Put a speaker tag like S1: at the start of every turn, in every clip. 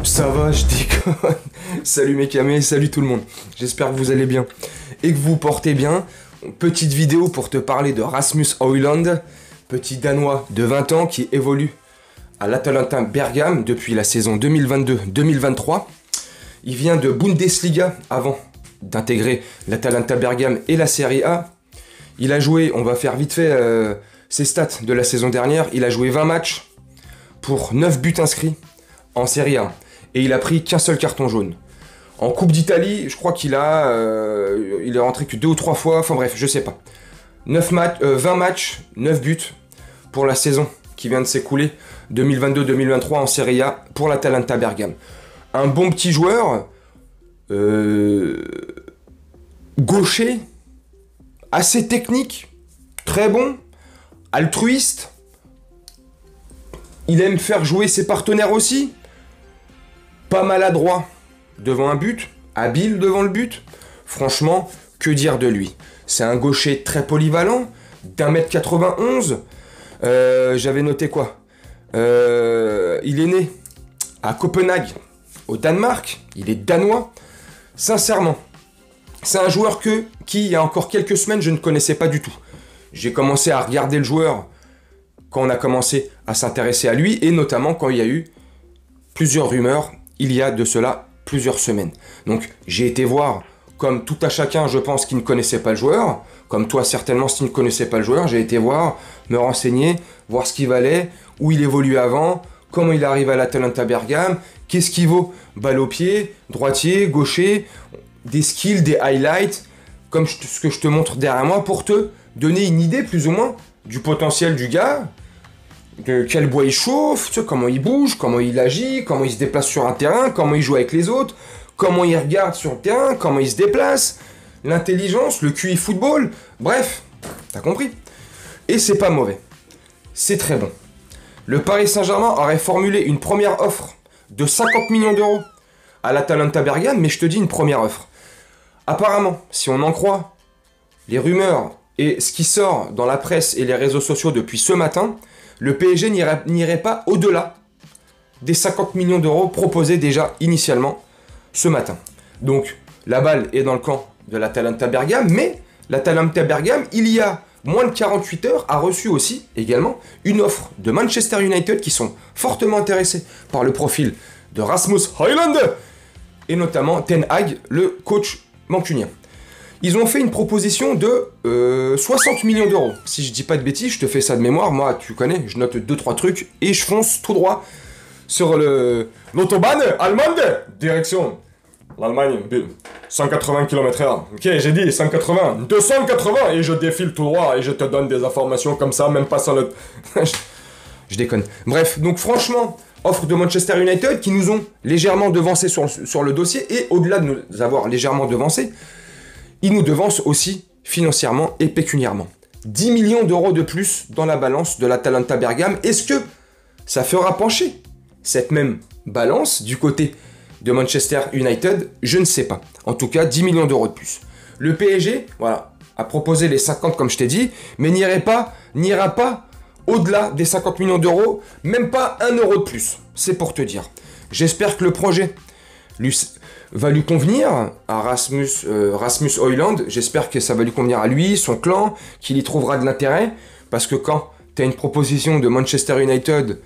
S1: Ça va, je déconne. Salut mes camés, salut tout le monde. J'espère que vous allez bien et que vous vous portez bien. Petite vidéo pour te parler de Rasmus Højlund, petit Danois de 20 ans qui évolue à l'Atalanta Bergame depuis la saison 2022-2023. Il vient de Bundesliga avant d'intégrer l'Atalanta Bergame et la Serie A. Il a joué, on va faire vite fait ses stats de la saison dernière. Il a joué 20 matchs pour 9 buts inscrits en Serie A. Et il a pris qu'un seul carton jaune. En Coupe d'Italie, je crois qu'il il est rentré que 2 ou 3 fois, enfin bref, je sais pas. 20 matchs, 9 buts pour la saison qui vient de s'écouler, 2022-2023 en Serie A pour l'Atalanta Bergame. Un bon petit joueur, gaucher, assez technique, très bon, altruiste. Il aime faire jouer ses partenaires aussi. Pas maladroit devant un but, habile devant le but. Franchement, que dire de lui? C'est un gaucher très polyvalent, d'1m91. J'avais noté quoi? Il est né à Copenhague, au Danemark. Il est danois. Sincèrement, c'est un joueur qui, il y a encore quelques semaines, je ne connaissais pas du tout. J'ai commencé à regarder le joueur quand on a commencé à s'intéresser à lui, et notamment quand il y a eu plusieurs rumeurs, il y a de cela plusieurs semaines. Donc j'ai été voir, comme tout à chacun, je pense, qui ne connaissait pas le joueur, comme toi certainement si tu ne connaissais pas le joueur, j'ai été voir, me renseigner, voir ce qu'il valait, où il évoluait avant, comment il arrive à l'Atalanta Bergame, qu'est-ce qu'il vaut, balle au pied, droitier, gaucher, des skills, des highlights, comme ce que je te montre derrière moi, pour te donner une idée plus ou moins du potentiel du gars, de quel bois il chauffe, tu sais, comment il bouge, comment il agit, comment il se déplace sur un terrain, comment il joue avec les autres, comment il regarde sur le terrain, comment il se déplace, l'intelligence, le QI football, bref, t'as compris. Et c'est pas mauvais, c'est très bon. Le Paris Saint-Germain aurait formulé une première offre de 50 millions d'euros à l'Atalanta Bergame, mais je te dis une première offre. Apparemment, si on en croit les rumeurs et ce qui sort dans la presse et les réseaux sociaux depuis ce matin, le PSG n'irait pas au-delà des 50 millions d'euros proposés déjà initialement ce matin. Donc la balle est dans le camp de l'Atalanta Bergame, mais l'Atalanta Bergame, il y a moins de 48 heures, a reçu aussi également une offre de Manchester United qui sont fortement intéressés par le profil de Rasmus Højlund et notamment Ten Hag, le coach mancunien. Ils ont fait une proposition de 60 millions d'euros. Si je dis pas de bêtises, je te fais ça de mémoire. Moi, tu connais, je note 2-3 trucs et je fonce tout droit sur l'autobahn allemande, direction l'Allemagne, 180 km/h. Ok, j'ai dit 180, 280 et je défile tout droit et je te donne des informations comme ça, même pas sans le... je déconne. Bref, donc franchement, offre de Manchester United qui nous ont légèrement devancé sur le dossier et au-delà de nous avoir légèrement devancé, ils nous devancent aussi financièrement et pécuniairement. 10 millions d'euros de plus dans la balance de l'Atalanta Bergame. Est-ce que ça fera pencher cette même balance du côté de Manchester United? Je ne sais pas. En tout cas, 10 millions d'euros de plus. Le PSG, voilà, a proposé les 50 comme je t'ai dit, mais n'ira pas au-delà des 50 millions d'euros, même pas 1 euro de plus. C'est pour te dire. J'espère que le projet va lui convenir à Rasmus Højlund. J'espère que ça va lui convenir à lui, son clan, qu'il y trouvera de l'intérêt. Parce que quand tu as une proposition de Manchester United,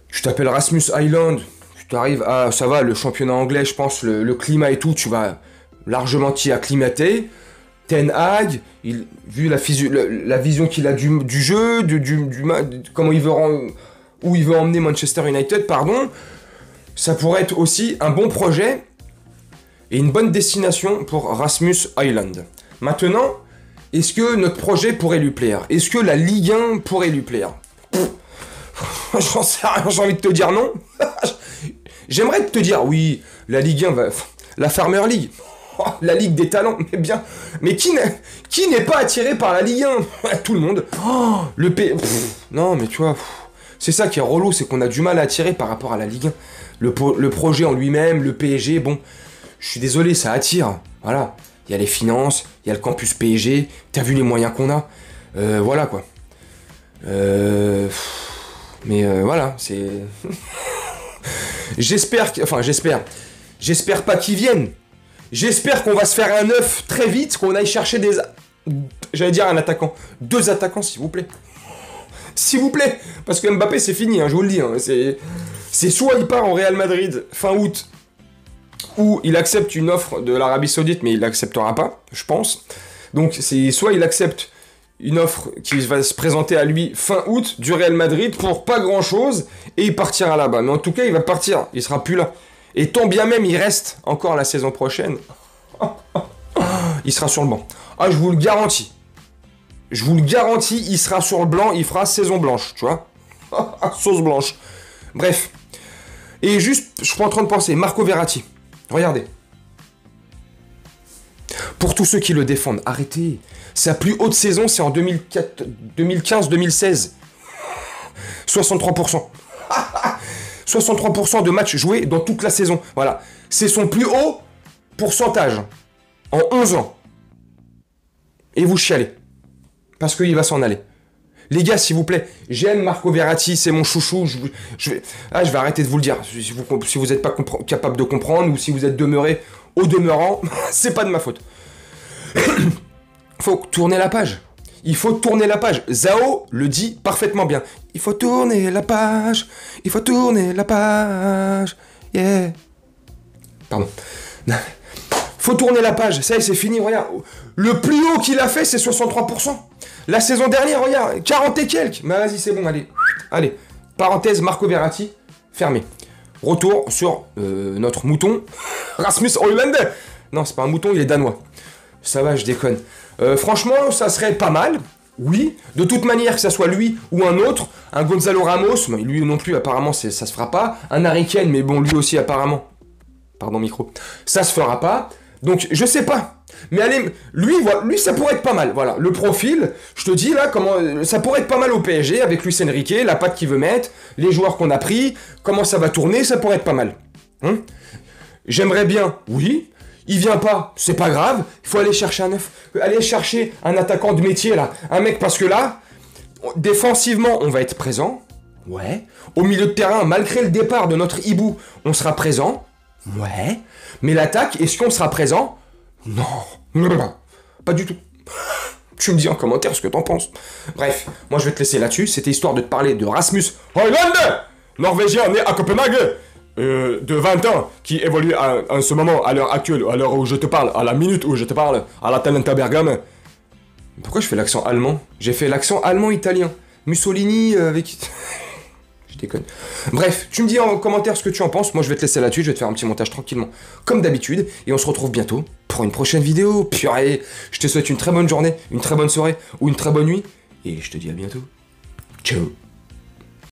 S1: tu t'appelles Rasmus Højlund, tu arrives à, ça va, le championnat anglais, je pense, le climat et tout, tu vas largement t'y acclimater. Ten Hag, vu la vision qu'il a du jeu, comment où il veut emmener Manchester United, pardon, ça pourrait être aussi un bon projet et une bonne destination pour Rasmus Højlund. Maintenant, est-ce que notre projet pourrait lui plaire? Est-ce que la Ligue 1 pourrait lui plaire? J'en sais rien, j'ai envie de te dire non. J'aimerais te dire oui, la Ligue 1 va... La Farmer League, la Ligue des talents, mais bien... Mais qui n'est pas attiré par la Ligue 1? Tout le monde. Non, mais tu vois... C'est ça qui est relou, c'est qu'on a du mal à attirer par rapport à la Ligue 1. Le projet en lui-même, le PSG, bon... Je suis désolé, ça attire. Voilà. Il y a les finances, il y a le campus PSG, t'as vu les moyens qu'on a. Voilà quoi. Voilà, c'est... J'espère pas qu'ils viennent. J'espère qu'on va se faire un œuf très vite, qu'on aille chercher des... J'allais dire un attaquant. 2 attaquants, s'il vous plaît. S'il vous plaît. Parce que Mbappé, c'est fini, hein, je vous le dis. Hein. C'est soit il part au Real Madrid fin août, ou il accepte une offre de l'Arabie Saoudite, mais il l'acceptera pas, je pense. Donc, c'est soit il accepte une offre qui va se présenter à lui fin août du Real Madrid pour pas grand-chose, et il partira là-bas. Mais en tout cas, il va partir. Il sera plus là. Et tant bien même, il reste encore la saison prochaine. Il sera sur le banc. Ah, je vous le garantis. Je vous le garantis, il sera sur le blanc, il fera saison blanche, tu vois. Sauce blanche. Bref. Et juste, je suis en train de penser, Marco Verratti. Regardez. Pour tous ceux qui le défendent, arrêtez. Sa plus haute saison, c'est en 2015-2016. 63%. 63% de matchs joués dans toute la saison. Voilà. C'est son plus haut pourcentage en 11 ans. Et vous chialez. Parce qu'il va s'en aller. Les gars, s'il vous plaît, j'aime Marco Verratti, c'est mon chouchou. Je vais arrêter de vous le dire. Si vous n'êtes pas capable de comprendre ou si vous êtes demeuré au demeurant, c'est pas de ma faute. Faut tourner la page. Il faut tourner la page. Zao le dit parfaitement bien. Il faut tourner la page. Il faut tourner la page. Yeah. Pardon. Faut tourner la page. Ça y est, c'est fini. Regarde. Le plus haut qu'il a fait, c'est 63%. La saison dernière, regarde. 40 et quelques. Mais vas-y, c'est bon. Allez. Allez. Parenthèse, Marco Verratti. Fermé. Retour sur notre mouton. Rasmus Højlund. Non, c'est pas un mouton, il est danois. Ça va, je déconne. Franchement, ça serait pas mal. Oui. De toute manière, que ça soit lui ou un autre. Un Gonzalo Ramos. Mais lui non plus, apparemment, ça se fera pas. Un Harry Kane, mais bon, lui aussi, apparemment. Pardon, micro. Ça se fera pas. Donc, je sais pas. Mais allez, lui, ça pourrait être pas mal. Voilà, le profil, je te dis là, comment ça pourrait être pas mal au PSG avec Luis Enrique, la patte qu'il veut mettre, les joueurs qu'on a pris, comment ça va tourner, ça pourrait être pas mal. Hein? J'aimerais bien, oui. Il vient pas, c'est pas grave. Il faut aller chercher un neuf. Aller chercher un attaquant de métier là. Un mec, parce que là, défensivement, on va être présent. Ouais. Au milieu de terrain, malgré le départ de notre hibou, on sera présent. Ouais. Mais l'attaque, est-ce qu'on sera présent? Non. Pas du tout. Tu me dis en commentaire ce que t'en penses. Bref, moi je vais te laisser là-dessus. C'était histoire de te parler de Rasmus Højlund, Norvégien né à Copenhague, de 20 ans, qui évolue en ce moment, à l'heure actuelle, à l'heure où je te parle, à la minute où je te parle, à la Talenta Bergame. Pourquoi je fais l'accent allemand? J'ai fait l'accent allemand-italien. Mussolini avec... Je déconne. Bref, tu me dis en commentaire ce que tu en penses. Moi, je vais te laisser là-dessus. Je vais te faire un petit montage tranquillement, comme d'habitude. Et on se retrouve bientôt pour une prochaine vidéo. Purée, je te souhaite une très bonne journée, une très bonne soirée ou une très bonne nuit. Et je te dis à bientôt. Ciao.